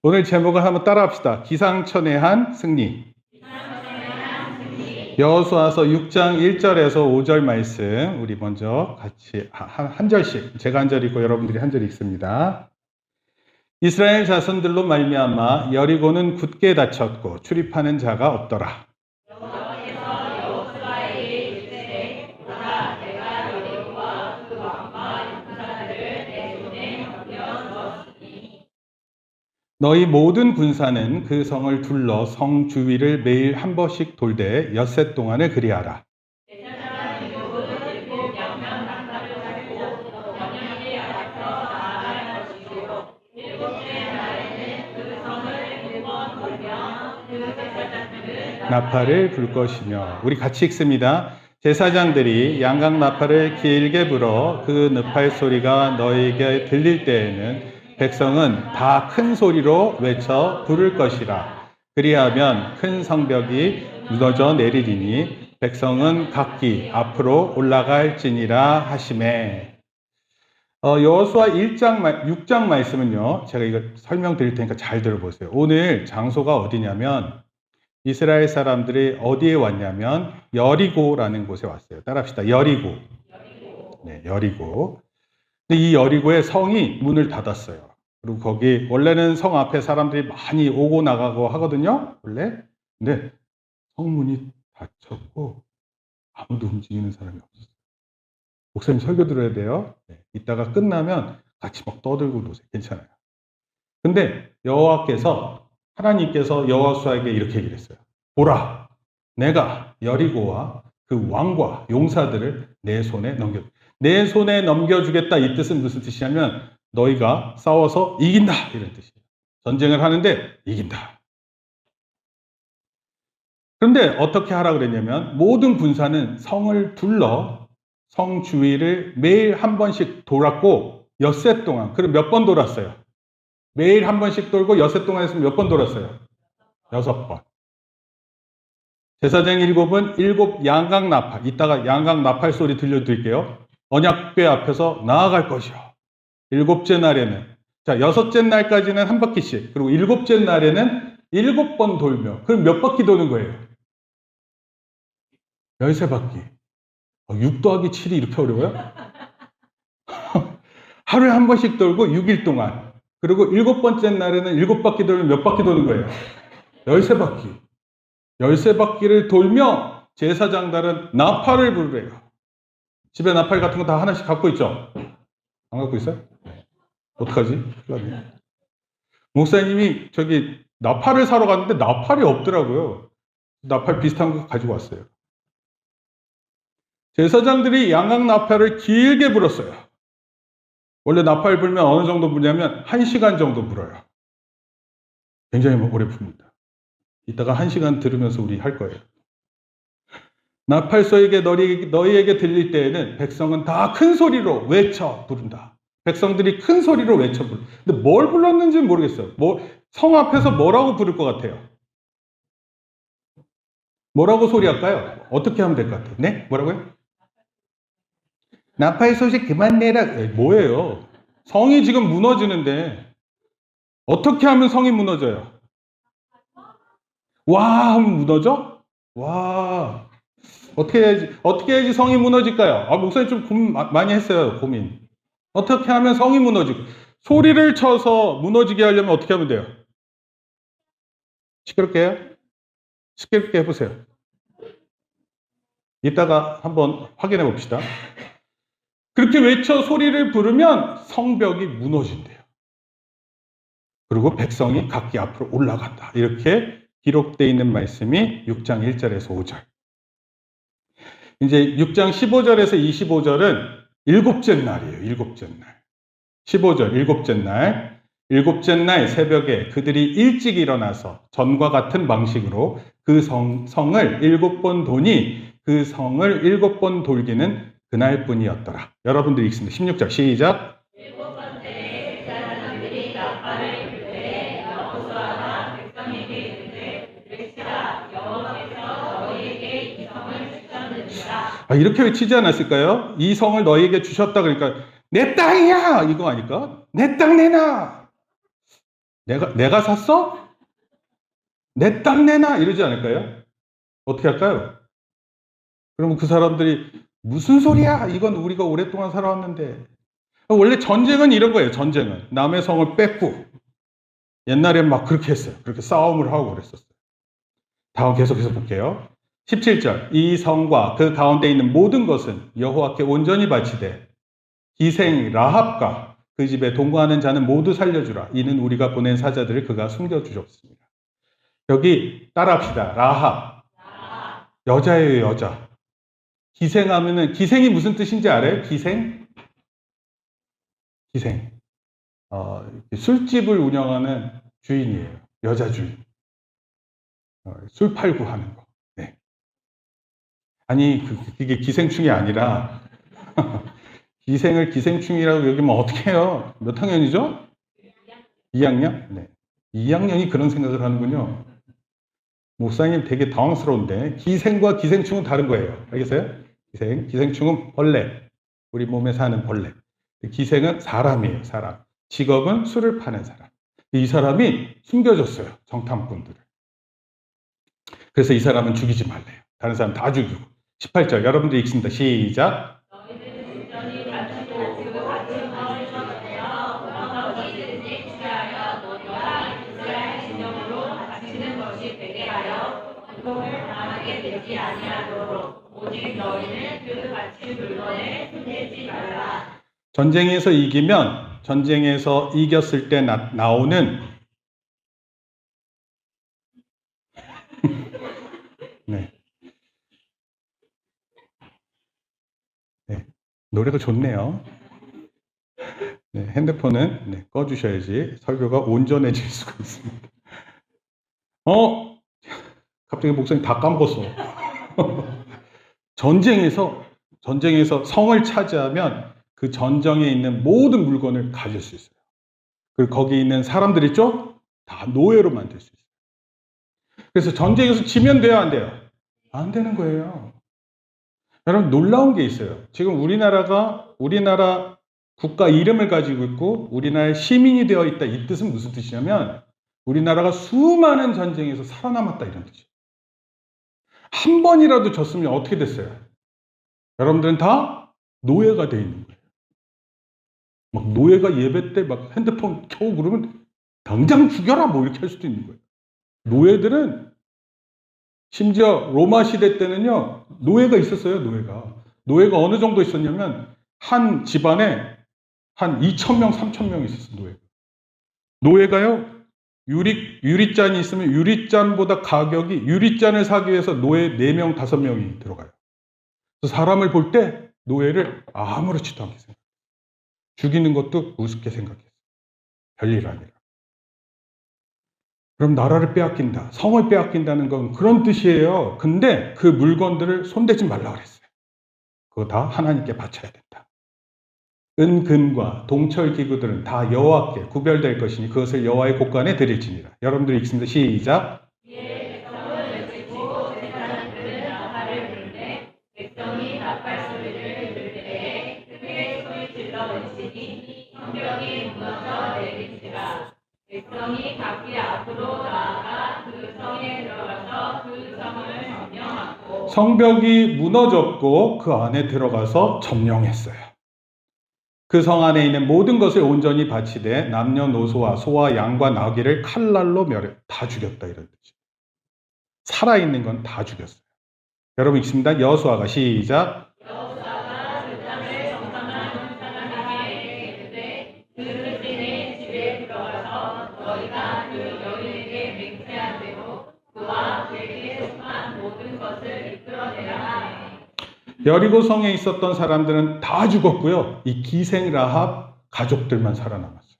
오늘 제목을 한번 따라합시다. 기상천외한 승리. 여호수아서 6장 1절에서 5절 말씀 우리 먼저 같이 한 절씩, 제가 한 절 읽고 여러분들이 한 절 읽습니다. 이스라엘 자손들로 말미암아 여리고는 굳게 닫혔고 출입하는 자가 없더라. 너희 모든 군사는 그 성을 둘러 성 주위를 매일 한 번씩 돌되 엿새 동안을 그리하라. 나팔을 불 것이며, 우리 같이 읽습니다. 제사장들이 양각 나팔을 길게 불어 그 나팔 소리가 너희에게 들릴 때에는 백성은 다 큰 소리로 외쳐 부를 것이라. 그리하면 큰 성벽이 무너져 내리리니 백성은 각기 앞으로 올라갈지니라 하시매. 여호수아 6장 말씀은요, 제가 이거 설명드릴 테니까 잘 들어보세요. 오늘 장소가 어디냐면 이스라엘 사람들이 어디에 왔냐면 여리고라는 곳에 왔어요. 따라합시다. 여리고. 네, 여리고. 근데 이 여리고의 성이 문을 닫았어요. 그리고 거기 원래는 성 앞에 사람들이 많이 오고 나가고 하거든요. 원래. 근데 성문이 닫혔고 아무도 움직이는 사람이 없었어요. 목사님 설교 들어야 돼요. 네, 이따가 끝나면 같이 막 떠들고 노세요. 괜찮아요. 근데 하나님께서 여호수아에게 이렇게 얘기를 했어요. 보라, 내가 여리고와 그 왕과 용사들을 내 손에 넘겨주겠다. 이 뜻은 무슨 뜻이냐면 너희가 싸워서 이긴다, 이런 뜻이에요. 전쟁을 하는데 이긴다. 그런데 어떻게 하라 그랬냐면 모든 군사는 성을 둘러 성 주위를 매일 한 번씩 돌았고 엿새 동안. 그럼 몇 번 돌았어요? 매일 한 번씩 돌고 엿새 동안 했으면 몇 번 돌았어요? 6번. 제사장 7은 7 양각 나팔, 이따가 양각 나팔 소리 들려드릴게요. 언약궤 앞에서 나아갈 것이요. 7째 날에는, 자, 6째 날까지는 한 바퀴씩, 그리고 7째 날에는 7번 돌며, 그럼 몇 바퀴 도는 거예요? 13바퀴. 6 더하기 7이 이렇게 어려워요? 하루에 한 번씩 돌고 6일 동안. 그리고 7번째 날에는 7바퀴 돌면 몇 바퀴 도는 거예요? 13바퀴. 13바퀴를 돌며 제사장들은 나팔을 부르래요. 집에 나팔 같은 거 다 하나씩 갖고 있죠? 안 갖고 있어요? 어떡하지? 목사님이 저기 나팔을 사러 갔는데 나팔이 없더라고요. 나팔 비슷한 거 가지고 왔어요. 제사장들이 양각 나팔을 길게 불었어요. 원래 나팔 불면 어느 정도 부냐면 1시간 정도 불어요. 굉장히 오래 붑니다. 이따가 1시간 들으면서 우리 할 거예요. 나팔 소리가 너희에게 들릴 때에는 백성은 다 큰 소리로 외쳐 부른다. 백성들이 큰 소리로 외쳐 부른다. 근데 뭘 불렀는지는 모르겠어요. 성 앞에서 뭐라고 부를 것 같아요? 뭐라고 소리할까요? 어떻게 하면 될 것 같아요? 네? 뭐라고요? 나팔 소식 그만 내라. 뭐예요? 성이 지금 무너지는데 어떻게 하면 성이 무너져요? 와 하면 무너져? 와, 어떻게 해야지 성이 무너질까요? 목사님 좀 고민 많이 했어요. 고민. 어떻게 하면 성이 무너지고, 소리를 쳐서 무너지게 하려면 어떻게 하면 돼요? 시끄럽게 해요? 시끄럽게 해보세요. 이따가 한번 확인해 봅시다. 그렇게 외쳐 소리를 부르면 성벽이 무너진대요. 그리고 백성이 각기 앞으로 올라간다. 이렇게 기록되어 있는 말씀이 6장 1절에서 5절. 이제 6장 15절에서 25절은 7째 날이에요. 7째 날. 15절 7째 날. 7째 날 새벽에 그들이 일찍 일어나서 전과 같은 방식으로 그 성을 7번 도니 그 성을 7번 돌기는 그날뿐이었더라. 여러분들 읽습니다. 16절 시작. 이렇게 외치지 않았을까요? 이 성을 너희에게 주셨다 그러니까 내 땅이야 이거 아닐까? 내 땅 내놔. 내가 샀어? 내 땅 내놔 이러지 않을까요? 어떻게 할까요? 그러면 그 사람들이 무슨 소리야? 이건 우리가 오랫동안 살아왔는데. 원래 전쟁은 이런 거예요. 전쟁은 남의 성을 뺏고, 옛날엔 막 그렇게 했어요. 그렇게 싸움을 하고 그랬었어요. 다음 계속해서 볼게요. 17절. 이 성과 그 가운데 있는 모든 것은 여호와께 온전히 바치되 기생 라합과 그 집에 동거하는 자는 모두 살려주라. 이는 우리가 보낸 사자들을 그가 숨겨주셨습니다. 여기 따라합시다. 라합. 여자예요, 여자. 기생하면은, 기생이 무슨 뜻인지 알아요? 기생? 기생. 술집을 운영하는 주인이에요. 여자 주인. 술 팔고 하는 거. 네. 아니, 그게 기생충이 아니라, 기생을 기생충이라고 여기면 어떻게 해요? 몇 학년이죠? 2학년? 네. 2학년이 그런 생각을 하는군요. 목사님 되게 당황스러운데, 기생과 기생충은 다른 거예요. 알겠어요? 기생충은 벌레. 우리 몸에 사는 벌레. 기생은 사람이에요, 사람. 직업은 술을 파는 사람. 이 사람이 숨겨줬어요, 정탐꾼들을. 그래서 이 사람은 죽이지 말래요. 다른 사람 다 죽이고. 18절, 여러분들이 읽습니다. 시작. 전쟁에서 이기면, 전쟁에서 이겼을 때 나오는 네. 네. 노래가 좋네요. 네, 핸드폰은 꺼주셔야지 설교가 온전해질 수가 있습니다. 갑자기 목사님 다 까먹었어. 전쟁에서 성을 차지하면 그 전쟁에 있는 모든 물건을 가질 수 있어요. 그리고 거기 있는 사람들 있죠? 다 노예로 만들 수 있어요. 그래서 전쟁에서 지면 돼요, 안 돼요? 안 되는 거예요. 여러분, 놀라운 게 있어요. 지금 우리나라 국가 이름을 가지고 있고 우리나라의 시민이 되어 있다. 이 뜻은 무슨 뜻이냐면 우리나라가 수많은 전쟁에서 살아남았다 이런 뜻이에요. 한 번이라도 졌으면 어떻게 됐어요? 여러분들은 다 노예가 되어 있는 거예요. 막 노예가 예배 때 막 핸드폰 켜고 그러면 당장 죽여라 뭐 이렇게 할 수도 있는 거예요. 노예들은 심지어 로마 시대 때는요, 노예가 있었어요, 노예가 어느 정도 있었냐면 한 집안에 한 2,000명, 3,000명 있었어요, 노예가요, 유리잔이 있으면 유리잔보다 가격이, 유리잔을 사기 위해서 노예 4명, 5명이 들어가요. 그래서 사람을 볼 때 노예를 아무렇지도 않게 생각해요. 죽이는 것도 우습게 생각했어요. 별일 아니라. 그럼 나라를 빼앗긴다, 성을 빼앗긴다는 건 그런 뜻이에요. 근데 그 물건들을 손대지 말라 그랬어요. 그거 다 하나님께 바쳐야 된다. 은금과 동철 기구들은 다 여호와께 구별될 것이니 그것을 여호와의 곳간에 드릴지니라. 여러분들이 읽습니다. 시작. 백성이 각기 앞으로 나아가 그 성에 들어가서 그 성을 점령하고 성벽이 무너졌고 그 안에 들어가서 점령했어요. 그 성 안에 있는 모든 것을 온전히 바치되 남녀노소와 소와 양과 나귀를 칼날로 다 죽였다 이런 뜻이에요. 살아있는 건 다 죽였어요. 여러분 읽습니다. 여호수아가 시작. 여리고 성에 있었던 사람들은 다 죽었고요. 이 기생 라합 가족들만 살아남았어요.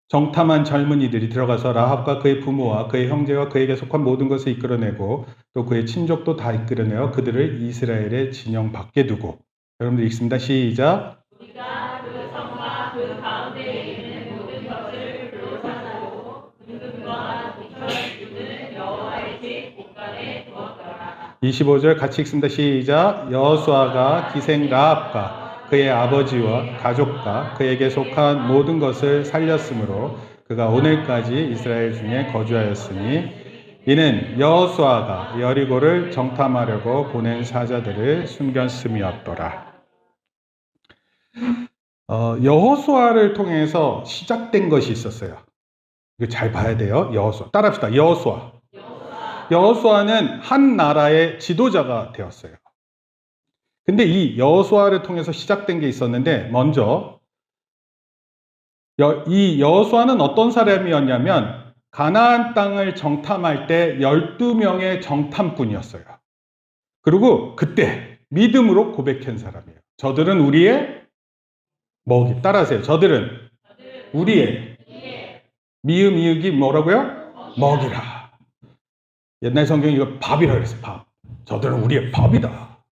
정탐한 젊은이들이 들어가서 라합과 그의 부모와 그의 형제와 그에게 속한 모든 것을 이끌어내고 또 그의 친족도 다 이끌어내어 그들을 이스라엘의 진영 밖에 두고. 여러분들 읽습니다. 시작. 우리가 그 성과 그 가운데에 있는 모든 것을 불로사고 은금과 동철 기구는 여호와의 집 곳간에 두었더라. 25절 같이 읽습니다. 시작. 여호수아가 기생 라합과 그의 아버지와 가족과 그에게 속한 모든 것을 살렸으므로 그가 오늘까지 이스라엘 중에 거주하였으니 이는 여호수아가 여리고를 정탐하려고 보낸 사자들을 숨겼음이었더라. 여호수아를 통해서 시작된 것이 있었어요. 이거 잘 봐야 돼요. 여호수아. 따라합시다. 여호수아. 여호수아는 한 나라의 지도자가 되었어요. 근데 이 여호수아를 통해서 시작된 게 있었는데, 먼저 이 여호수아는 어떤 사람이었냐면 가나안 땅을 정탐할 때 12명의 정탐꾼이었어요. 그리고 그때 믿음으로 고백한 사람이에요. 저들은 우리의 먹이. 따라하세요. 저들은 우리의 미음 이윽이 뭐라고요? 먹이라. 옛날 성경에 이거 밥이라고 그랬어요. 밥. 저들은 우리의 밥이다.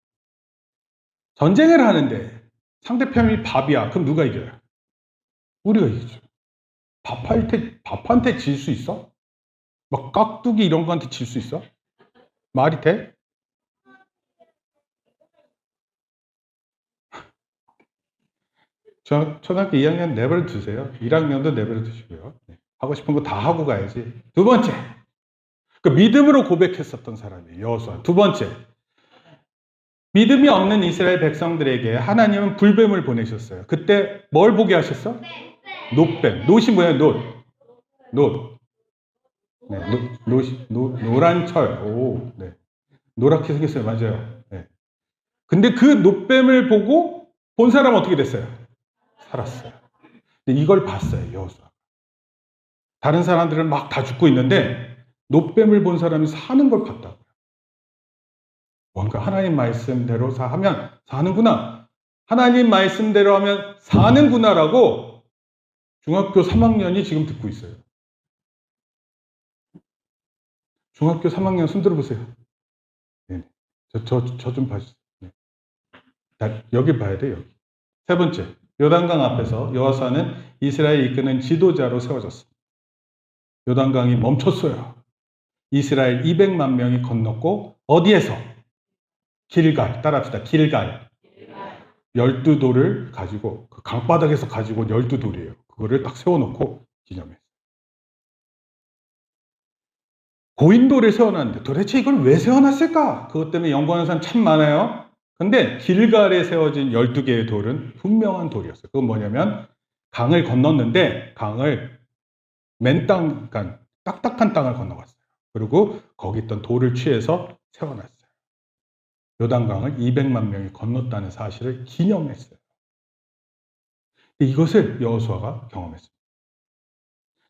전쟁을 하는데 상대편이 밥이야. 그럼 누가 이겨요? 우리가 이기죠. 밥한테 질 수 있어? 막 깍두기 이런 거한테 질 수 있어? 말이 돼? 초등학교 2학년 내버려 두세요. 1학년도 내버려 두시고요. 하고 싶은 거 다 하고 가야지. 두 번째, 그 믿음으로 고백했었던 사람이에요. 여호수아. 두 번째, 믿음이 없는 이스라엘 백성들에게 하나님은 불뱀을 보내셨어요. 그때 뭘 보게 하셨어? 놋뱀. 놋이 뭐예요? 놋. 네, 노란 철. 오, 네. 노랗게 생겼어요. 맞아요. 네. 근데 그 놋뱀을 보고 본 사람은 어떻게 됐어요? 살았어요. 근데 이걸 봤어요. 여호수아. 다른 사람들은 막 다 죽고 있는데 놋뱀을 본 사람이 사는 걸 봤다고요. 뭔가 하나님 말씀대로 하면 사는구나. 하나님 말씀대로 하면 사는구나라고 중학교 3학년이 지금 듣고 있어요. 중학교 3학년 손 들어보세요. 네. 저 좀 봐주세요. 네. 여기 봐야 돼요. 여기. 세 번째, 요단강 앞에서 여호수아는 이스라엘 이끄는 지도자로 세워졌습니다. 요단강이 멈췄어요. 이스라엘 200만 명이 건넜고 어디에서? 길갈. 따라합시다. 길갈. 12돌을 가지고 그 강바닥에서 가지고 12돌이에요. 그거를 딱 세워놓고 기념했어요. 고인돌을 세워놨는데 도대체 이걸 왜 세워놨을까? 그것 때문에 연구하는 사람 참 많아요. 근데 길갈에 세워진 12개의 돌은 분명한 돌이었어요. 그건 뭐냐면 강을 건넜는데 강을 맨 땅, 그러니까 딱딱한 땅을 건너갔어요. 그리고 거기 있던 돌을 취해서 세워놨어요. 요단강을 200만 명이 건넜다는 사실을 기념했어요. 이것을 여호수아가 경험했습니다.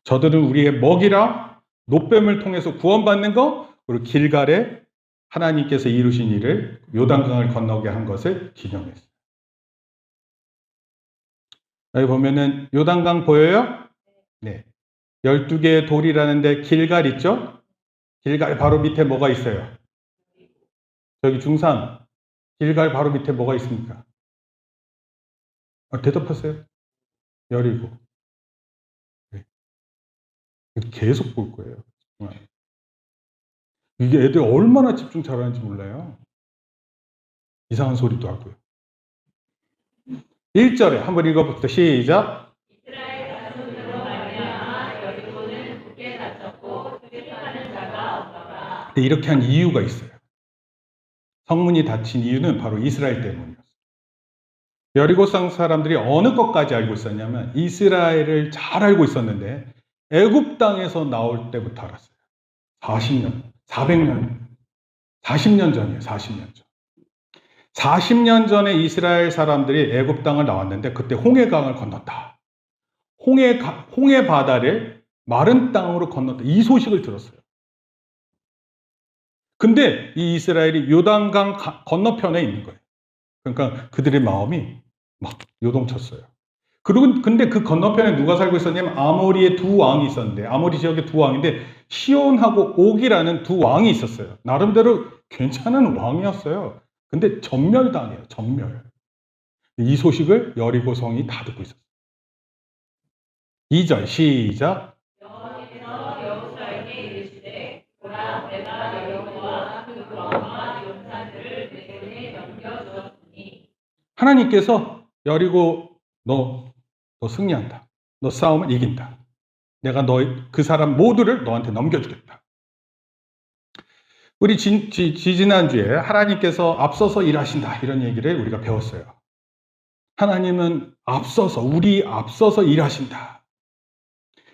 저들은 우리의 먹이라 놋뱀을 통해서 구원받는 것, 그리고 길갈에 하나님께서 이루신 일을 요단강을 건너게 한 것을 기념했어요. 여기 보면은 요단강 보여요? 네. 12개의 돌이라는데 길갈 있죠? 길갈 바로 밑에 뭐가 있어요? 저기 중산 길갈 바로 밑에 뭐가 있습니까? 대답하세요. 여리고. 네. 계속 볼 거예요. 이게 애들 얼마나 집중 잘하는지 몰라요. 이상한 소리도 하고요. 1절에 한번 읽어봅시다. 시작. 이렇게 한 이유가 있어요. 성문이 닫힌 이유는 바로 이스라엘 때문이었어요. 여리고 사람들이 어느 것까지 알고 있었냐면 이스라엘을 잘 알고 있었는데 애굽 땅에서 나올 때부터 알았어요. 40년, 400년, 40년 전이에요. 40년 전. 40년 전에 이스라엘 사람들이 애굽 땅을 나왔는데 그때 홍해강을 건넜다. 홍해 바다를 마른 땅으로 건넜다. 이 소식을 들었어요. 근데 이 이스라엘이 요단강 건너편에 있는 거예요. 그러니까 그들의 마음이 막 요동쳤어요. 그리고 근데 그 건너편에 누가 살고 있었냐면 아모리의 두 왕이 있었는데 아모리 지역의 두 왕인데 시온하고 옥이라는 두 왕이 있었어요. 나름대로 괜찮은 왕이었어요. 근데 전멸당해요. 전멸. 이 소식을 여리고 성이 다 듣고 있었어요. 2절 시작. 하나님께서 여리고 너 승리한다. 너 싸움을 이긴다. 내가 그 사람 모두를 너한테 넘겨주겠다. 우리 지난주에 하나님께서 앞서서 일하신다 이런 얘기를 우리가 배웠어요. 하나님은 우리 앞서서 일하신다.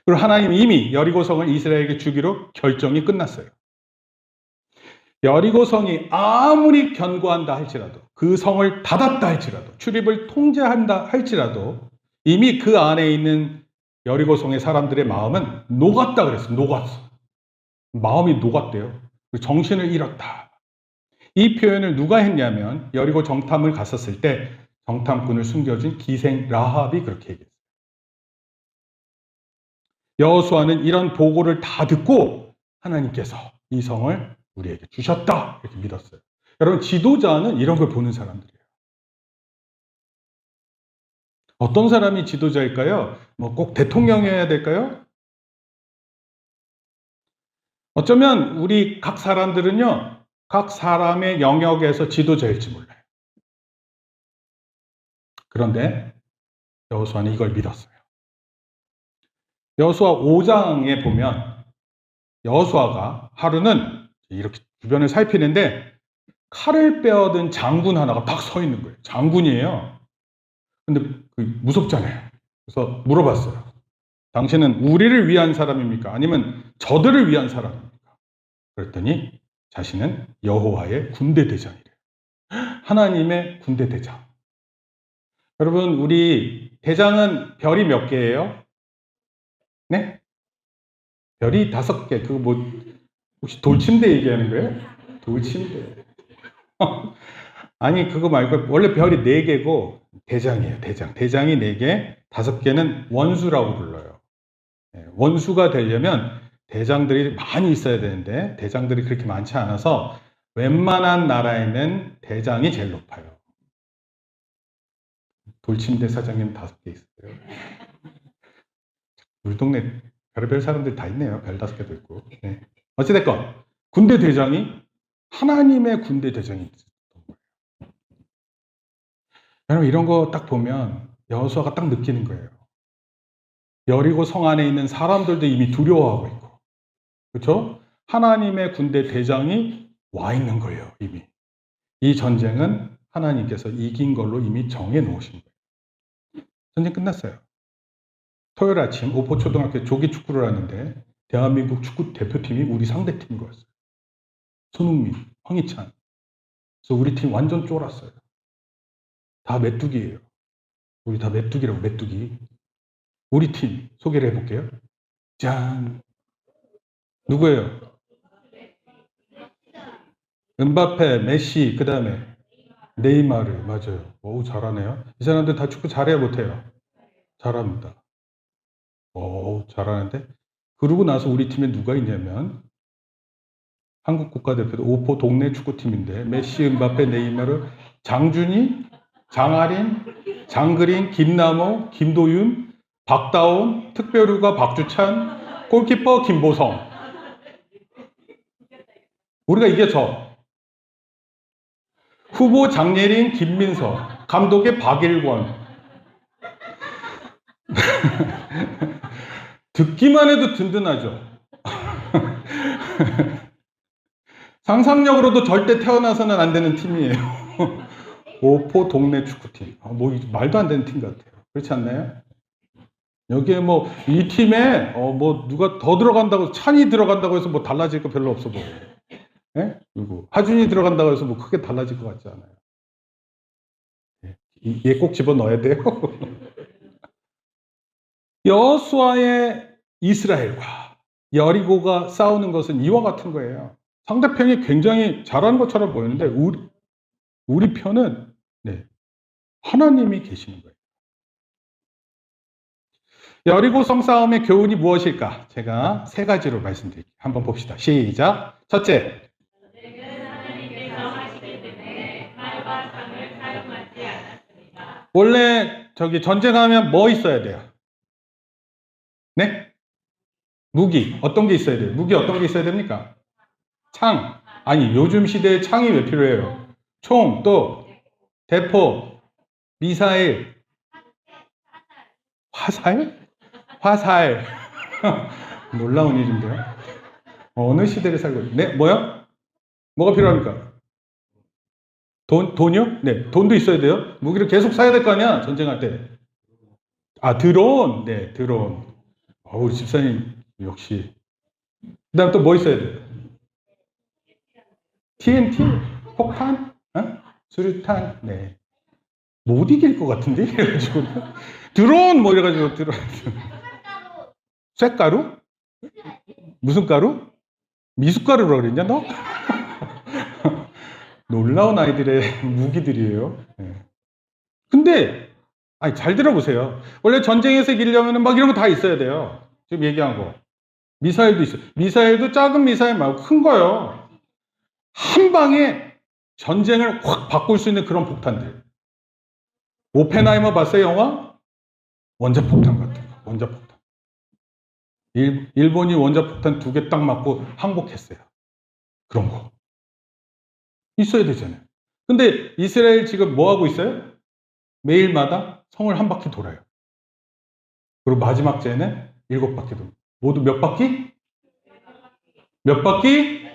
그리고 하나님은 이미 여리고성을 이스라엘에게 주기로 결정이 끝났어요. 여리고성이 아무리 견고한다 할지라도, 그 성을 닫았다 할지라도, 출입을 통제한다 할지라도 이미 그 안에 있는 여리고성의 사람들의 마음은 녹았다 그랬어요. 녹았어. 마음이 녹았대요. 정신을 잃었다. 이 표현을 누가 했냐면 여리고 정탐을 갔었을 때 정탐꾼을 숨겨준 기생 라합이 그렇게 얘기했어요. 여호수아는 이런 보고를 다 듣고 하나님께서 이 성을 우리에게 주셨다 이렇게 믿었어요. 여러분, 지도자는 이런 걸 보는 사람들이에요. 어떤 사람이 지도자일까요? 꼭 대통령이어야 될까요? 어쩌면 우리 각 사람들은요, 각 사람의 영역에서 지도자일지 몰라요. 그런데 여호수아는 이걸 믿었어요. 여호수아 5장에 보면 여호수아가 하루는 이렇게 주변을 살피는데 칼을 빼앗은 장군 하나가 딱 서 있는 거예요. 장군이에요. 근데 무섭잖아요. 그래서 물어봤어요. 당신은 우리를 위한 사람입니까? 아니면 저들을 위한 사람입니까? 그랬더니 자신은 여호와의 군대 대장이래요. 하나님의 군대 대장. 여러분, 우리 대장은 별이 몇 개예요? 네? 별이 5개. 그거 혹시 돌침대 얘기하는 거예요? 돌침대. 아니, 그거 말고 원래 별이 4개고 대장이에요. 대장이 4개, 5개는 원수라고 불러요. 원수가 되려면 대장들이 많이 있어야 되는데 대장들이 그렇게 많지 않아서 웬만한 나라에는 대장이 제일 높아요. 돌침대 사장님 5개 있어요. 우리 동네 별의별 사람들 다 있네요. 별 5개도 있고. 네. 어찌됐건 군대 대장이 하나님의 군대 대장이 있었던 거예요. 여러분, 이런 거 딱 보면 여호수아가 딱 느끼는 거예요. 여리고 성 안에 있는 사람들도 이미 두려워하고 있고, 그렇죠? 하나님의 군대 대장이 와 있는 거예요. 이미 이 전쟁은 하나님께서 이긴 걸로 이미 정해 놓으신 거예요. 전쟁 끝났어요. 토요일 아침 오포초등학교 조기 축구를 하는데 대한민국 축구 대표팀이 우리 상대팀인 거였어요. 손흥민, 황희찬. 그래서 우리 팀 완전 쫄았어요. 다 메뚜기예요. 우리 다 메뚜기라고, 메뚜기. 우리 팀 소개를 해볼게요. 짠. 누구예요? 은바페, 메시, 그 다음에 네이마르. 맞아요. 오, 잘하네요. 이 사람들 다 축구 잘해요, 못해요? 잘합니다. 오, 잘하는데. 그러고 나서 우리 팀에 누가 있냐면 한국 국가대표도 오포 동네 축구팀인데 메시, 은바페, 네이마르, 장준희, 장아린, 장그린, 김남호, 김도윤, 박다운, 특별휴가 박주찬, 골키퍼 김보성. 우리가 이겼죠. 후보 장예린, 김민서, 감독의 박일권. 듣기만 해도 든든하죠. 상상력으로도 절대 태어나서는 안 되는 팀이에요. 오포 동네 축구팀. 말도 안 되는 팀 같아요. 그렇지 않나요? 여기에 이 팀에 누가 더 들어간다고, 찬이 들어간다고 해서 달라질 거 별로 없어 보여요. 예? 그리고 하준이 들어간다고 해서 크게 달라질 것 같지 않아요. 얘 꼭 집어넣어야 돼요. 여호수아의 이스라엘과 여리고가 싸우는 것은 이와 같은 거예요. 상대편이 굉장히 잘하는 것처럼 보이는데 우리 편은 하나님이 계시는 거예요. 여리고성 싸움의 교훈이 무엇일까? 제가 3가지로 말씀드릴게요. 한번 봅시다. 시작. 첫째, 원래 전쟁하면 뭐 있어야 돼요? 네? 무기. 어떤 게 있어야 돼요? 무기 어떤 게 있어야 됩니까? 창. 아니, 요즘 시대에 창이 왜 필요해요? 총, 또 대포, 미사일, 화살? 화살. 놀라운 일인데요. 어느 시대를 살고 있... 네, 뭐요? 뭐가 필요합니까? 돈이요? 네, 돈도 있어야 돼요. 무기를 계속 사야 될 거 아니야, 전쟁할 때. 아, 드론. 네, 드론. 우리 집사님 역시. 그다음 또 뭐 있어야 돼요? TNT? 폭탄? 수류탄? 네. 못 이길 것 같은데? 이래가지고. 드론! 뭐 이래가지고 드론. 쇳가루? 무슨 가루? 미숫가루라고 그랬냐, 너? 놀라운 아이들의 무기들이에요. 네. 근데, 아니, 잘 들어보세요. 원래 전쟁에서 이기려면 막 이런 거 다 있어야 돼요. 지금 얘기한 거. 미사일도 있어요. 미사일도 작은 미사일 말고 큰 거요. 한 방에 전쟁을 확 바꿀 수 있는 그런 폭탄들. 오펜하이머 봤어요, 영화? 원자폭탄 같은 거. 원자폭탄. 일본이 원자폭탄 2개 딱 맞고 항복했어요. 그런 거. 있어야 되잖아요. 근데 이스라엘 지금 뭐 하고 있어요? 매일마다 성을 한 바퀴 돌아요. 그리고 마지막 제는 7바퀴 돕니다. 모두 몇 바퀴? 몇 바퀴?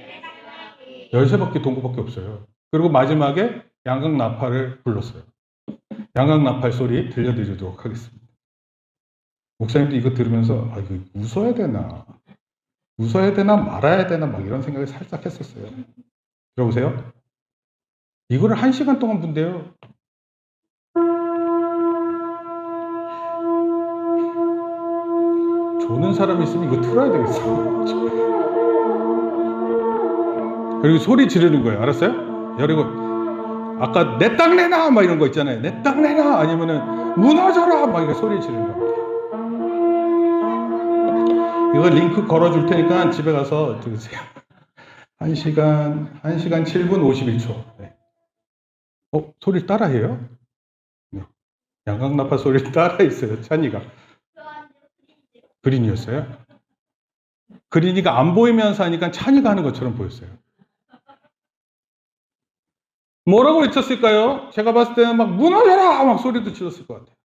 13바퀴 돈 것밖에 없어요. 그리고 마지막에 양각 나팔을 불렀어요. 양각 나팔 소리 들려드리도록 하겠습니다. 목사님도 이거 들으면서 이거 웃어야 되나? 웃어야 되나 말아야 되나 막 이런 생각을 살짝 했었어요. 들어보세요. 이거를 1시간 동안 분대요. 조는 사람이 있으면 이거 틀어야 되겠어. 그리고 소리 지르는 거예요. 알았어요? 그리고 아까 내 땅 내놔 막 이런 거 있잖아요. 내 땅 내놔 아니면은 무너져라 막 이렇게 소리 지르는 겁니다. 이거 링크 걸어줄 테니까 집에 가서 들으세요. 1시간 7분 51초. 네. 소리 따라해요? 네. 양각나팔 소리 따라했어요. 찬이가. 그린이었어요? 그린이가 안 보이면서 하니까 찬이가 하는 것처럼 보였어요. 뭐라고 외쳤을까요? 제가 봤을 때는 막 무너져라! 막 소리도 질렀을 것 같아요.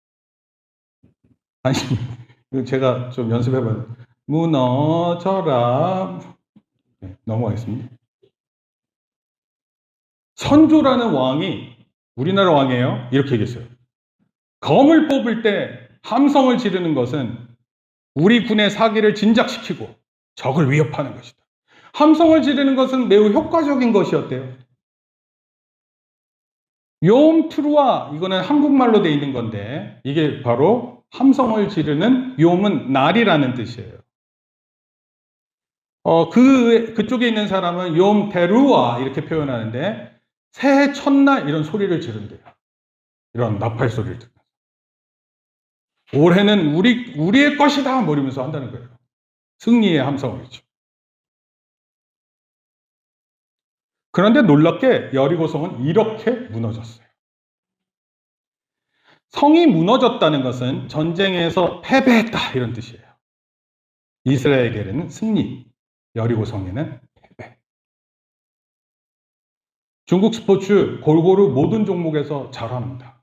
아니, 제가 좀 연습해봐요. 무너져라. 네, 넘어가겠습니다. 선조라는 왕이 우리나라 왕이에요. 이렇게 얘기했어요. 검을 뽑을 때 함성을 지르는 것은 우리 군의 사기를 진작시키고 적을 위협하는 것이다. 함성을 지르는 것은 매우 효과적인 것이었대요. 욤 트루아, 이거는 한국말로 되어 있는 건데 이게 바로 함성을 지르는 욤은 날이라는 뜻이에요. 그쪽에 있는 사람은 욤 테루아 이렇게 표현하는데 새해 첫날 이런 소리를 지른대요. 이런 나팔 소리를 듣고. 올해는 우리의 것이다! 뭐 이러면서 한다는 거예요. 승리의 함성이죠. 그런데 놀랍게 여리고성은 이렇게 무너졌어요. 성이 무너졌다는 것은 전쟁에서 패배했다 이런 뜻이에요. 이스라엘에게는 승리, 여리고성에는 패배. 중국 스포츠 골고루 모든 종목에서 잘합니다.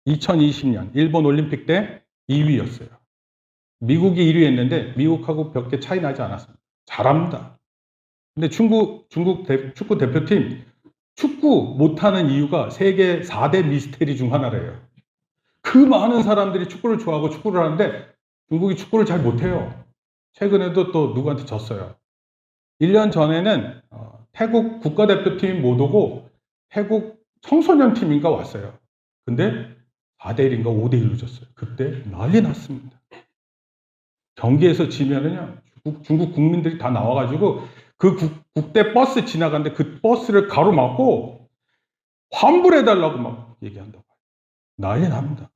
2020년 일본 올림픽 때 2위였어요. 미국이 1위 했는데 미국하고 몇 개 차이 나지 않았습니다. 잘합니다. 근데 중국 축구 대표팀 축구 못하는 이유가 세계 4대 미스테리 중 하나래요. 그 많은 사람들이 축구를 좋아하고 축구를 하는데 중국이 축구를 잘 못해요. 최근에도 또 누구한테 졌어요. 1년 전에는 태국 국가대표팀이 못 오고 태국 청소년 팀인가 왔어요. 근데 4대1인가 5대1로 졌어요. 그때 난리 났습니다. 경기에서 지면은요, 중국 국민들이 다 나와가지고 그 국대 버스 지나가는데 그 버스를 가로막고 환불해달라고 막 얘기한다고. 난리 납니다.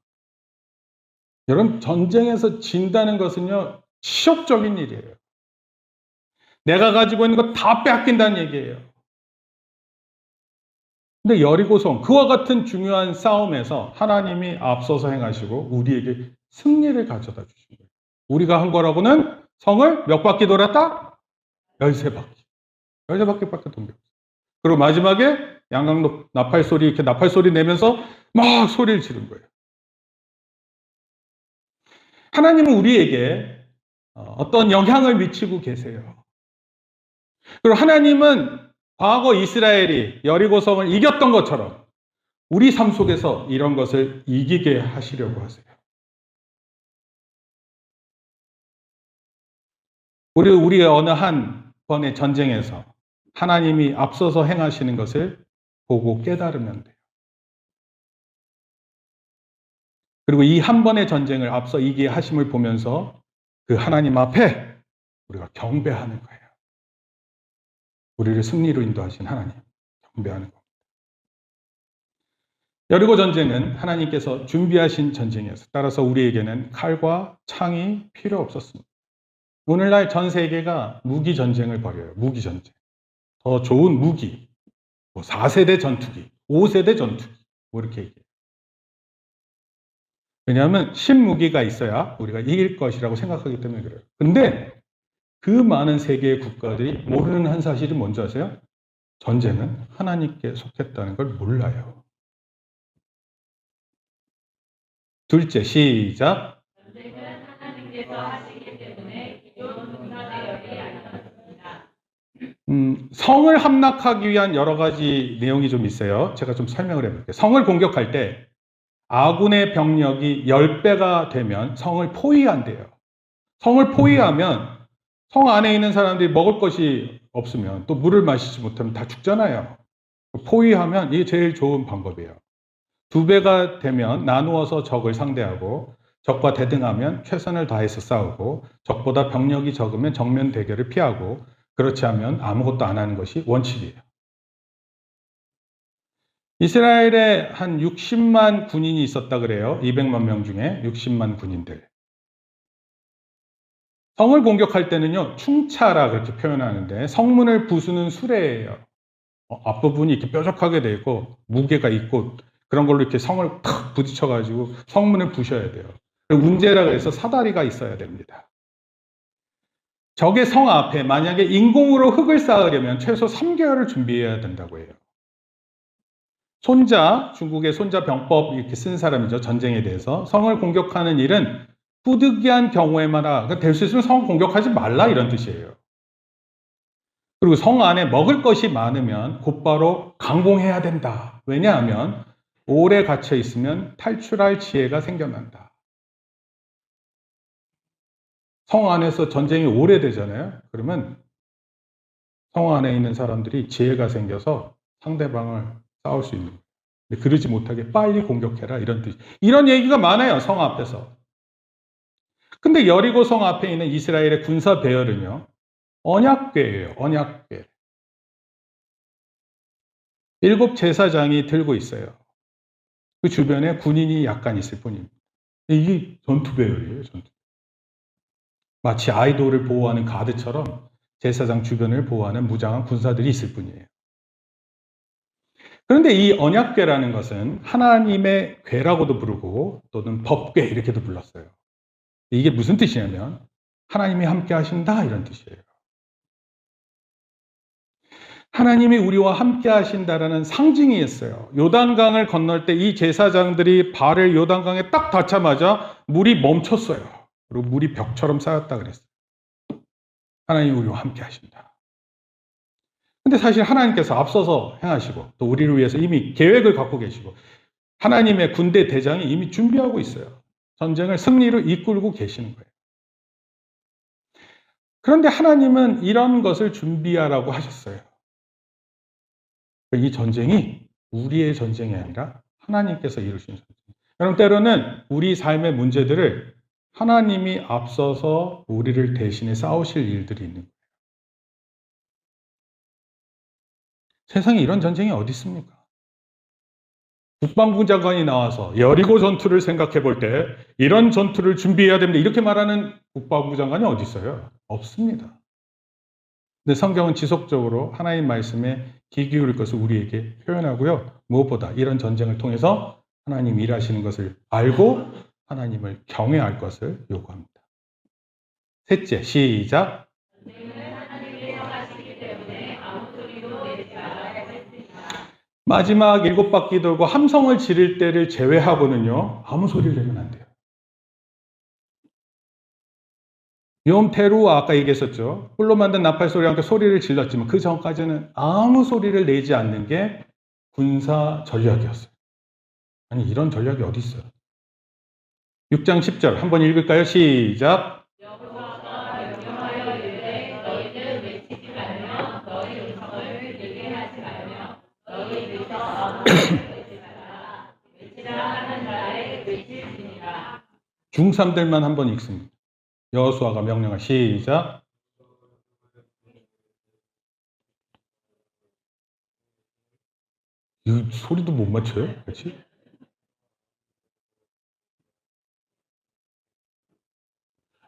여러분, 전쟁에서 진다는 것은요, 치욕적인 일이에요. 내가 가지고 있는 거 다 빼앗긴다는 얘기예요. 근데 여리고성, 그와 같은 중요한 싸움에서 하나님이 앞서서 행하시고 우리에게 승리를 가져다 주신 거예요. 우리가 한 거라고는 성을 몇 바퀴 돌았다? 13바퀴. 13바퀴밖에 돈 게 없어요. 그리고 마지막에 양각 나팔 소리, 이렇게 나팔 소리 내면서 막 소리를 지른 거예요. 하나님은 우리에게 어떤 영향을 미치고 계세요. 그리고 하나님은 과거 이스라엘이 여리고성을 이겼던 것처럼 우리 삶 속에서 이런 것을 이기게 하시려고 하세요. 우리의 어느 한 번의 전쟁에서 하나님이 앞서서 행하시는 것을 보고 깨달으면 돼요. 그리고 이 한 번의 전쟁을 앞서 이기게 하심을 보면서 그 하나님 앞에 우리가 경배하는 거예요. 우리를 승리로 인도하신 하나님, 경배하는 겁니다. 여리고 전쟁은 하나님께서 준비하신 전쟁이었어요. 따라서 우리에게는 칼과 창이 필요 없었습니다. 오늘날 전 세계가 무기 전쟁을 벌여요. 무기 전쟁. 더 좋은 무기, 4세대 전투기, 5세대 전투기, 이렇게 얘기해요. 왜냐하면 신무기가 있어야 우리가 이길 것이라고 생각하기 때문에 그래요. 근데 그 많은 세계의 국가들이 모르는 한 사실이 뭔지 아세요? 전쟁은 하나님께 속했다는 걸 몰라요. 둘째, 시작. 전쟁은 하나님께서 하시기 때문에 기존 군사대열이 아니었습니다. 성을 함락하기 위한 여러 가지 내용이 좀 있어요. 제가 좀 설명을 해볼게요. 성을 공격할 때 아군의 병력이 10배가 되면 성을 포위한대요. 성을 포위하면 성 안에 있는 사람들이 먹을 것이 없으면 또 물을 마시지 못하면 다 죽잖아요. 포위하면 이게 제일 좋은 방법이에요. 2배가 되면 나누어서 적을 상대하고 적과 대등하면 최선을 다해서 싸우고 적보다 병력이 적으면 정면 대결을 피하고 그렇지 않으면 아무것도 안 하는 것이 원칙이에요. 이스라엘에 한 60만 군인이 있었다 그래요. 200만 명 중에 60만 군인들. 성을 공격할 때는요, 충차라 그렇게 표현하는데 성문을 부수는 수레예요. 앞부분이 이렇게 뾰족하게 되어 있고 무게가 있고 그런 걸로 이렇게 성을 탁 부딪혀가지고 성문을 부셔야 돼요. 문제라 그래서 사다리가 있어야 됩니다. 적의 성 앞에 만약에 인공으로 흙을 쌓으려면 최소 3개월을 준비해야 된다고 해요. 중국의 손자 병법 이렇게 쓴 사람이죠. 전쟁에 대해서. 성을 공격하는 일은 부득이한 경우에만 될 수 있으면 성 공격하지 말라 이런 뜻이에요. 그리고 성 안에 먹을 것이 많으면 곧바로 강공해야 된다. 왜냐하면 오래 갇혀 있으면 탈출할 지혜가 생겨난다. 성 안에서 전쟁이 오래되잖아요. 그러면 성 안에 있는 사람들이 지혜가 생겨서 상대방을 싸울 수 있는 거예요. 근데 그러지 못하게 빨리 공격해라 이런 뜻. 이런 얘기가 많아요. 성 앞에서. 근데 여리고 성 앞에 있는 이스라엘의 군사 배열은요. 언약궤예요. 언약궤. 7 제사장이 들고 있어요. 그 주변에 군인이 약간 있을 뿐입니다. 이게 전투 배열이에요. 전투. 마치 아이돌을 보호하는 가드처럼 제사장 주변을 보호하는 무장한 군사들이 있을 뿐이에요. 그런데 이 언약궤라는 것은 하나님의 궤라고도 부르고 또는 법궤 이렇게도 불렀어요. 이게 무슨 뜻이냐면 하나님이 함께 하신다 이런 뜻이에요. 하나님이 우리와 함께 하신다라는 상징이 있어요. 요단강을 건널 때 이 제사장들이 발을 요단강에 딱 닿자마자 물이 멈췄어요. 그리고 물이 벽처럼 쌓였다 그랬어요. 하나님이 우리와 함께 하신다. 근데 사실 하나님께서 앞서서 행하시고 또 우리를 위해서 이미 계획을 갖고 계시고 하나님의 군대 대장이 이미 준비하고 있어요. 전쟁을 승리로 이끌고 계시는 거예요. 그런데 하나님은 이런 것을 준비하라고 하셨어요. 이 전쟁이 우리의 전쟁이 아니라 하나님께서 이루신 전쟁. 여러분 때로는 우리 삶의 문제들을 하나님이 앞서서 우리를 대신해 싸우실 일들이 있는 거예요. 세상에 이런 전쟁이 어디 있습니까? 국방부 장관이 나와서 여리고 전투를 생각해 볼 때 이런 전투를 준비해야 됩니다. 이렇게 말하는 국방부 장관이 어디 있어요? 없습니다. 근데 성경은 지속적으로 하나님 말씀에 귀 기울일 것을 우리에게 표현하고요. 무엇보다 이런 전쟁을 통해서 하나님 일하시는 것을 알고 하나님을 경외할 것을 요구합니다. 셋째, 시작. 마지막 7바퀴 돌고 함성을 지를 때를 제외하고는요. 아무 소리를 내면 안 돼요. 욤테루아 아까 얘기했었죠. 뿔로 만든 나팔 소리와 함께 소리를 질렀지만 그 전까지는 아무 소리를 내지 않는 게 군사 전략이었어요. 아니 이런 전략이 어디 있어요? 6장 10절 한번 읽을까요? 시작. 여호와가 명령하여 이르되 너희는 외치지 말며 너희 음성을 들리게 하지 말며 너희 입에서 아무 소리를 내지 말라. 외치라 하는 자의 외칠지니라. 중3들만 한번 읽습니다. 여호수아가 명령한 시작. 이 소리도 못 맞춰요? 그렇지?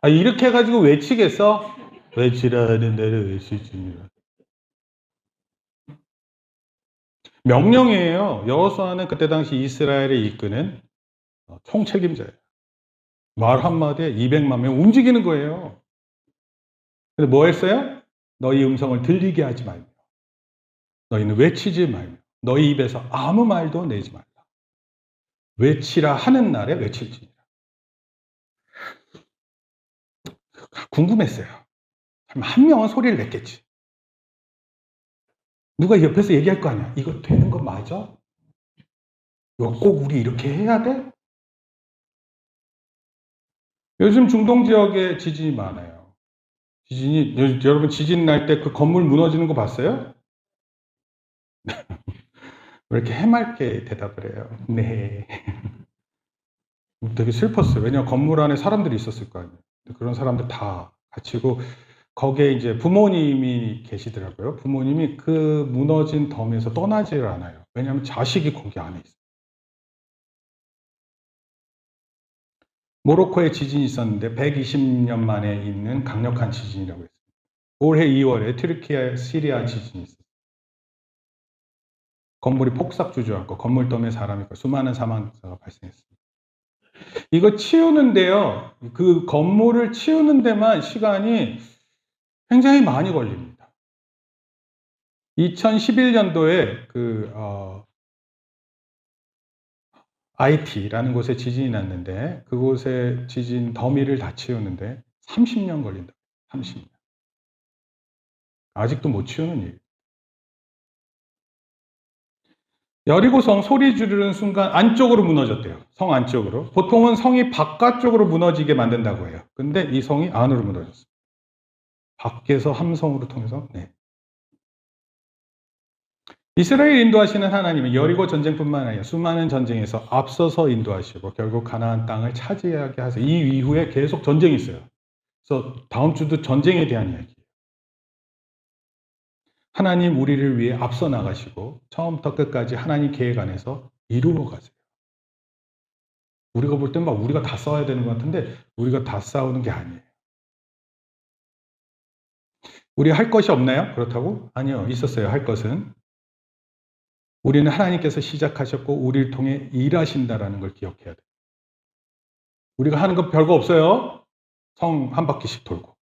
아, 이렇게 해가지고 외치겠어? 외치라는 대로 외치지니라. 명령이에요. 여호수아는 그때 당시 이스라엘을 이끄는 총책임자예요. 말 한마디에 200만 명 움직이는 거예요. 근데 뭐 했어요? 너희 음성을 들리게 하지 말며 너희는 외치지 말며 너희 입에서 아무 말도 내지 말라. 외치라 하는 날에 외칠지니라. 궁금했어요. 한 명은 소리를 냈겠지. 누가 옆에서 얘기할 거 아니야. 이거 되는 거 맞아? 이거 꼭 우리 이렇게 해야 돼? 요즘 중동 지역에 지진이 많아요. 여러분 지진 날 때 그 건물 무너지는 거 봤어요? 왜 이렇게 해맑게 대답을 해요? 네. 되게 슬펐어요. 왜냐하면 건물 안에 사람들이 있었을 거 아니에요. 그런 사람들 다 갇히고 거기에 이제 부모님이 계시더라고요. 부모님이 그 무너진 덤에서 떠나질 않아요. 왜냐하면 자식이 거기 안에 있어요. 모로코에 지진이 있었는데 120년 만에 있는 강력한 지진이라고 했습니다. 올해 2월에 튀르키예 시리아 지진이 있었어요. 건물이 폭삭 주저앉고 건물덤에 사람이 있고 수많은 사망자가 발생했습니다. 이거 치우는데요. 그 건물을 치우는 데만 시간이 굉장히 많이 걸립니다. 2011년도에 IT라는 곳에 지진이 났는데 그곳에 지진 더미를 다 치우는데 30년 걸린다. 30년. 아직도 못 치우는 일. 여리고성 소리 지르는 순간 안쪽으로 무너졌대요. 성 안쪽으로. 보통은 성이 바깥쪽으로 무너지게 만든다고 해요. 근데 이 성이 안으로 무너졌어요. 밖에서 함성으로 통해서. 네. 이스라엘 인도하시는 하나님은 여리고 전쟁뿐만 아니라 수많은 전쟁에서 앞서서 인도하시고 결국 가나안 땅을 차지하게 하세요. 이 이후에 계속 전쟁이 있어요. 그래서 다음 주도 전쟁에 대한 이야기예요. 하나님 우리를 위해 앞서 나가시고 처음부터 끝까지 하나님 계획 안에서 이루어 가세요. 우리가 볼 땐 막 우리가 다 싸워야 되는 것 같은데 우리가 다 싸우는 게 아니에요. 우리 할 것이 없나요? 그렇다고? 아니요. 있었어요. 할 것은. 우리는 하나님께서 시작하셨고 우리를 통해 일하신다라는 걸 기억해야 돼요. 우리가 하는 거 별거 없어요. 성 한 바퀴씩 돌고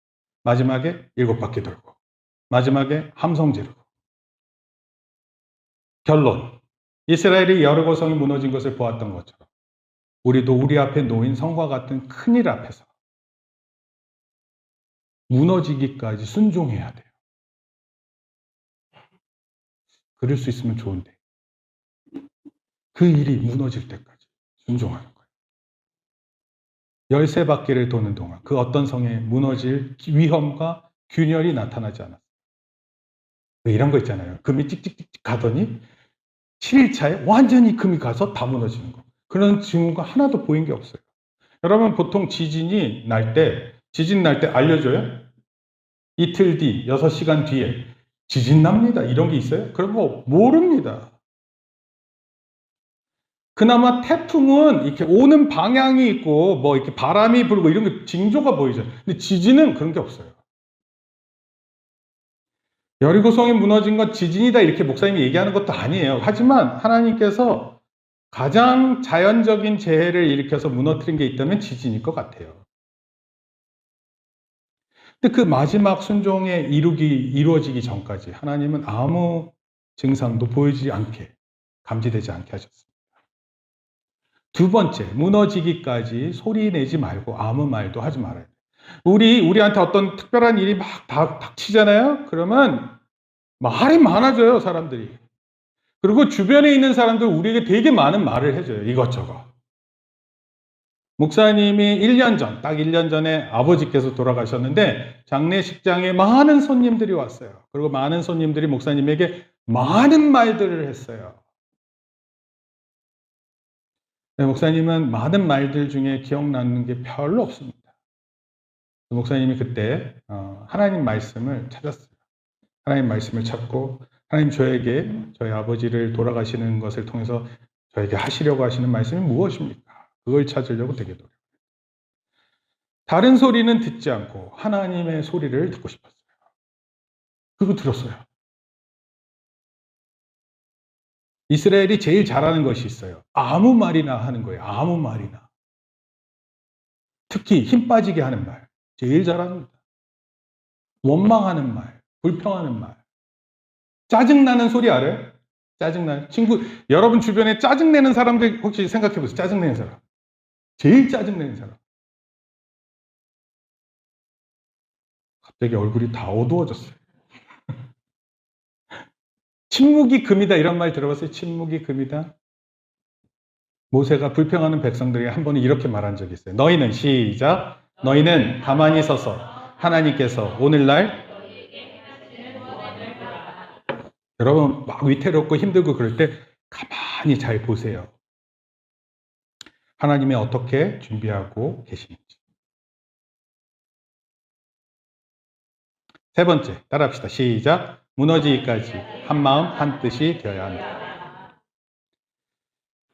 마지막에 7바퀴 돌고 마지막에 함성 지르고. 결론. 이스라엘이 여리고 성이 무너진 것을 보았던 것처럼 우리도 우리 앞에 놓인 성과 같은 큰일 앞에서 무너지기까지 순종해야 돼요. 그럴 수 있으면 좋은데 그 일이 무너질 때까지 순종하는 거예요. 13바퀴를 도는 동안 그 어떤 성에 무너질 위험과 균열이 나타나지 않았어요. 이런 거 있잖아요. 금이 찍찍찍 가더니 7일차에 완전히 금이 가서 다 무너지는 거. 그런 징후가 하나도 보인 게 없어요. 여러분 보통 지진 날 때 알려줘요? 이틀 뒤, 6시간 뒤에 지진 납니다. 이런 게 있어요? 그런 거 모릅니다. 그나마 태풍은 이렇게 오는 방향이 있고 뭐 이렇게 바람이 불고 이런 게 징조가 보이죠. 근데 지진은 그런 게 없어요. 여리고성이 무너진 건 지진이다 이렇게 목사님이 얘기하는 것도 아니에요. 하지만 하나님께서 가장 자연적인 재해를 일으켜서 무너뜨린 게 있다면 지진일 것 같아요. 근데 그 마지막 순종의 이루어지기 전까지 하나님은 아무 증상도 보이지 않게, 감지되지 않게 하셨습니다. 두 번째, 무너지기까지 소리 내지 말고 아무 말도 하지 말아야 돼요. 우리한테 어떤 특별한 일이 막 닥치잖아요? 그러면 말이 많아져요, 사람들이. 그리고 주변에 있는 사람들 우리에게 되게 많은 말을 해줘요, 이것저것. 목사님이 1년 전, 딱 1년 전에 아버지께서 돌아가셨는데 장례식장에 많은 손님들이 왔어요. 그리고 많은 손님들이 목사님에게 많은 말들을 했어요. 네, 목사님은 많은 말들 중에 기억나는 게 별로 없습니다. 목사님이 그때 하나님 말씀을 찾았어요. 하나님 말씀을 찾고 하나님 저에게 저희 아버지를 돌아가시는 것을 통해서 저에게 하시려고 하시는 말씀이 무엇입니까? 그걸 찾으려고 되게 노력해요. 다른 소리는 듣지 않고 하나님의 소리를 듣고 싶었어요. 그거 들었어요. 이스라엘이 제일 잘하는 것이 있어요. 아무 말이나 하는 거예요. 아무 말이나. 특히 힘 빠지게 하는 말. 제일 잘합니다. 원망하는 말, 불평하는 말. 짜증나는 소리 알아요? 짜증나는 친구, 여러분 주변에 짜증내는 사람들 혹시 생각해 보세요. 짜증내는 사람. 제일 짜증내는 사람. 갑자기 얼굴이 다 어두워졌어요. 침묵이 금이다 이런 말 들어봤어요? 침묵이 금이다. 모세가 불평하는 백성들에게 한 번은 이렇게 말한 적이 있어요. 너희는 시작. 너희는 가만히 서서 하나님께서 오늘날 여러분 막 위태롭고 힘들고 그럴 때 가만히 잘 보세요. 하나님이 어떻게 준비하고 계시는지. 세 번째, 따라합시다. 시작. 무너지기까지 한마음 한뜻이 되어야 한다.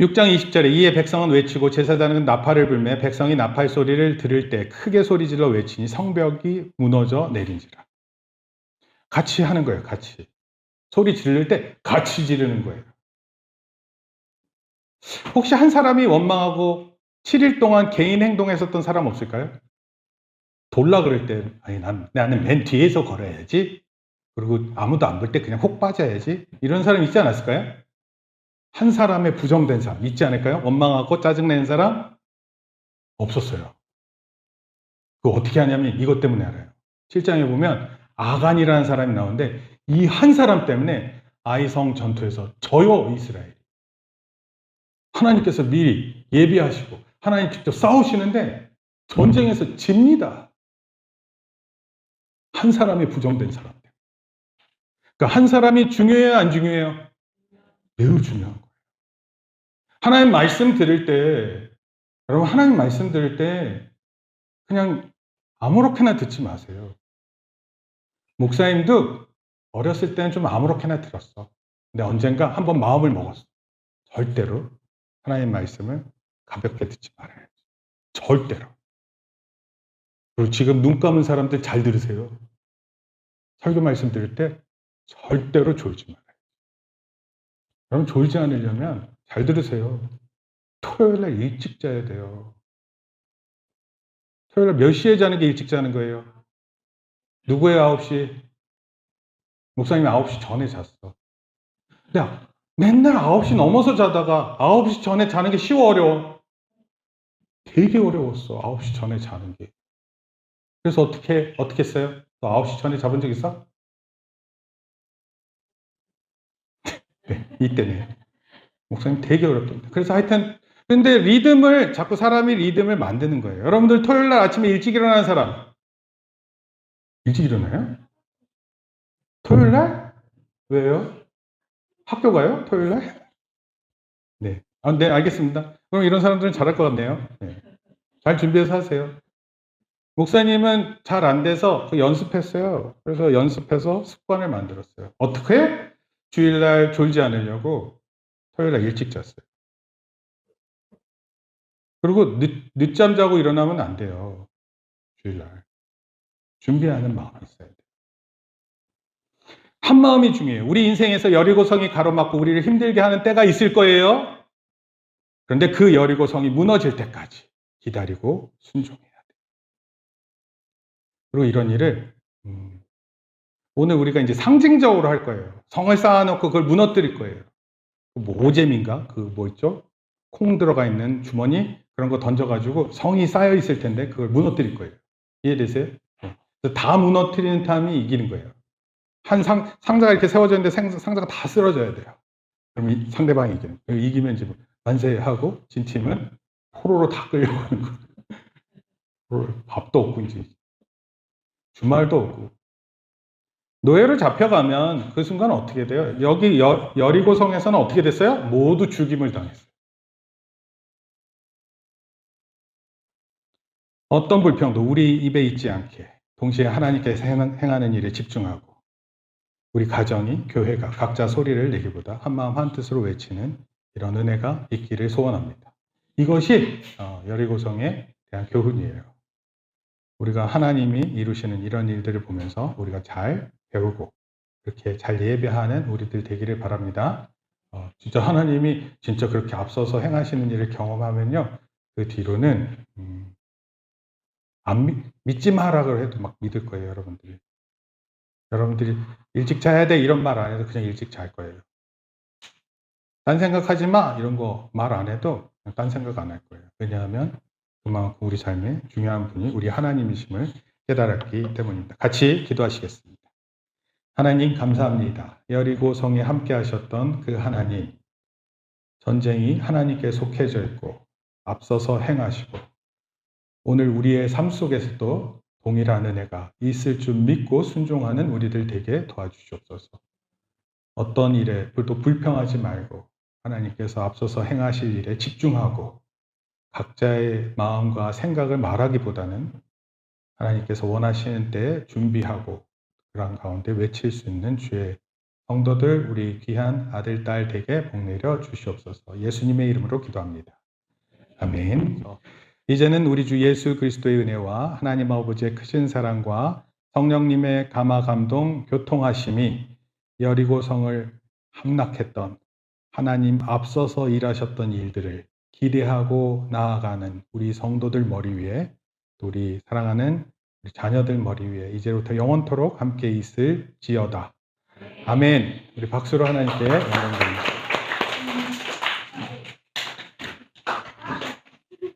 6장 20절에 이에 백성은 외치고 제사장은 나팔을 불매 백성이 나팔 소리를 들을 때 크게 소리질러 외치니 성벽이 무너져 내린지라. 같이 하는 거예요. 같이. 소리 지를 때 같이 지르는 거예요. 혹시 한 사람이 원망하고 7일 동안 개인 행동했었던 사람 없을까요? 돌라 그럴 때 아니 나는 맨 뒤에서 걸어야지. 그리고 아무도 안 볼 때 그냥 혹 빠져야지. 이런 사람 있지 않았을까요? 한 사람의 부정된 사람 있지 않을까요? 원망하고 짜증내는 사람 없었어요. 그거 어떻게 하냐면 이것 때문에 알아요. 7장에 보면 아간이라는 사람이 나오는데 이 한 사람 때문에 아이성 전투에서 져요, 이스라엘. 하나님께서 미리 예비하시고 하나님 직접 싸우시는데 전쟁에서 집니다. 한 사람의 부정된 사람 때문에. 그러니까 한 사람이 중요해요, 안 중요해요? 매우 중요한 거예요. 하나님 말씀 들을 때, 여러분 하나님 말씀 들을 때 그냥 아무렇게나 듣지 마세요. 목사님도 어렸을 때는 좀 아무렇게나 들었어. 근데 언젠가 한번 마음을 먹었어. 절대로 하나님 말씀을 가볍게 듣지 말아야지. 절대로. 그리고 지금 눈 감은 사람들 잘 들으세요. 설교 말씀 들을 때 절대로 졸지 말아요. 여러분 졸지 않으려면 잘 들으세요. 토요일날 일찍 자야 돼요. 토요일날 몇 시에 자는 게 일찍 자는 거예요? 누구의 9시? 목사님이 9시 전에 잤어. 야, 맨날 9시 넘어서 자다가 9시 전에 자는 게 쉬워 어려워? 되게 어려웠어. 9시 전에 자는 게. 그래서 어떻게 했어요? 너 9시 전에 잡은 적 있어? 네, 이때네. 목사님 되게 어렵답니다. 그래서 하여튼 근데 자꾸 사람이 리듬을 만드는 거예요. 여러분들 토요일 날 아침에 일찍 일어나는 사람 일찍 일어나요? 토요일 날? 왜요? 학교 가요? 토요일 날? 네. 네, 알겠습니다. 그럼 이런 사람들은 잘할 것 같네요. 네. 잘 준비해서 하세요. 목사님은 잘 안 돼서 연습했어요. 그래서 연습해서 습관을 만들었어요. 어떻게? 주일날 졸지 않으려고 토요일날 일찍 잤어요. 그리고 늦잠 자고 일어나면 안 돼요. 주일날. 준비하는 마음이 있어야 돼요. 한 마음이 중요해요. 우리 인생에서 여리고성이 가로막고 우리를 힘들게 하는 때가 있을 거예요. 그런데 그 여리고성이 무너질 때까지 기다리고 순종해야 돼요. 그리고 이런 일을 오늘 우리가 이제 상징적으로 할 거예요. 성을 쌓아놓고 그걸 무너뜨릴 거예요. 뭐 오잼인가? 뭐 있죠? 콩 들어가 있는 주머니 그런 거 던져가지고 성이 쌓여 있을 텐데 그걸 무너뜨릴 거예요. 이해되세요? 그래서 다 무너뜨리는 사람이 이기는 거예요. 상자가 이렇게 세워져 있는데 상자가 다 쓰러져야 돼요. 그럼 상대방이 이기는 거예요. 이기면 이제 만세하고 진 팀은 포로로 다 끌려가는 거예요. 밥도 없고 이제 주말도 없고. 노예로 잡혀가면 그 순간 어떻게 돼요? 여기 여리고성에서는 어떻게 됐어요? 모두 죽임을 당했어요. 어떤 불평도 우리 입에 있지 않게 동시에 하나님께서 행하는 일에 집중하고 우리 가정이 교회가 각자 소리를 내기보다 한마음 한뜻으로 외치는 이런 은혜가 있기를 소원합니다. 이것이 여리고성에 대한 교훈이에요. 우리가 하나님이 이루시는 이런 일들을 보면서 우리가 잘 배우고 그렇게 잘 예배하는 우리들 되기를 바랍니다. 진짜 하나님이 진짜 그렇게 앞서서 행하시는 일을 경험하면요, 그 뒤로는 안 믿지 마라고 해도 막 믿을 거예요, 여러분들이. 여러분들이 일찍 자야 돼 이런 말 안 해도 그냥 일찍 잘 거예요. 딴 생각하지 마 이런 거 말 안 해도 그냥 딴 생각 안 할 거예요. 왜냐하면 그만큼 우리 삶에 중요한 분이 우리 하나님이심을 깨달았기 때문입니다. 같이 기도하시겠습니다. 하나님 감사합니다. 여리고성에 함께 하셨던 그 하나님, 전쟁이 하나님께 속해져 있고 앞서서 행하시고 오늘 우리의 삶 속에서도 동일한 은혜가 있을 줄 믿고 순종하는 우리들 되게 도와주시옵소서. 어떤 일에 또 불평하지 말고 하나님께서 앞서서 행하실 일에 집중하고 각자의 마음과 생각을 말하기보다는 하나님께서 원하시는 때에 준비하고 그런 가운데 외칠 수 있는 주의 성도들 우리 귀한 아들, 딸 되게 복내려 주시옵소서. 예수님의 이름으로 기도합니다. 아멘. 이제는 우리 주 예수 그리스도의 은혜와 하나님 아버지의 크신 사랑과 성령님의 감화 감동 교통하심이 여리고성을 함락했던 하나님 앞서서 일하셨던 일들을 기대하고 나아가는 우리 성도들 머리 위에 또 우리 사랑하는 우리 자녀들 머리 위에 이제부터 영원토록 함께 있을지어다. 아멘. 우리 박수로 하나님께 영광 드립니다.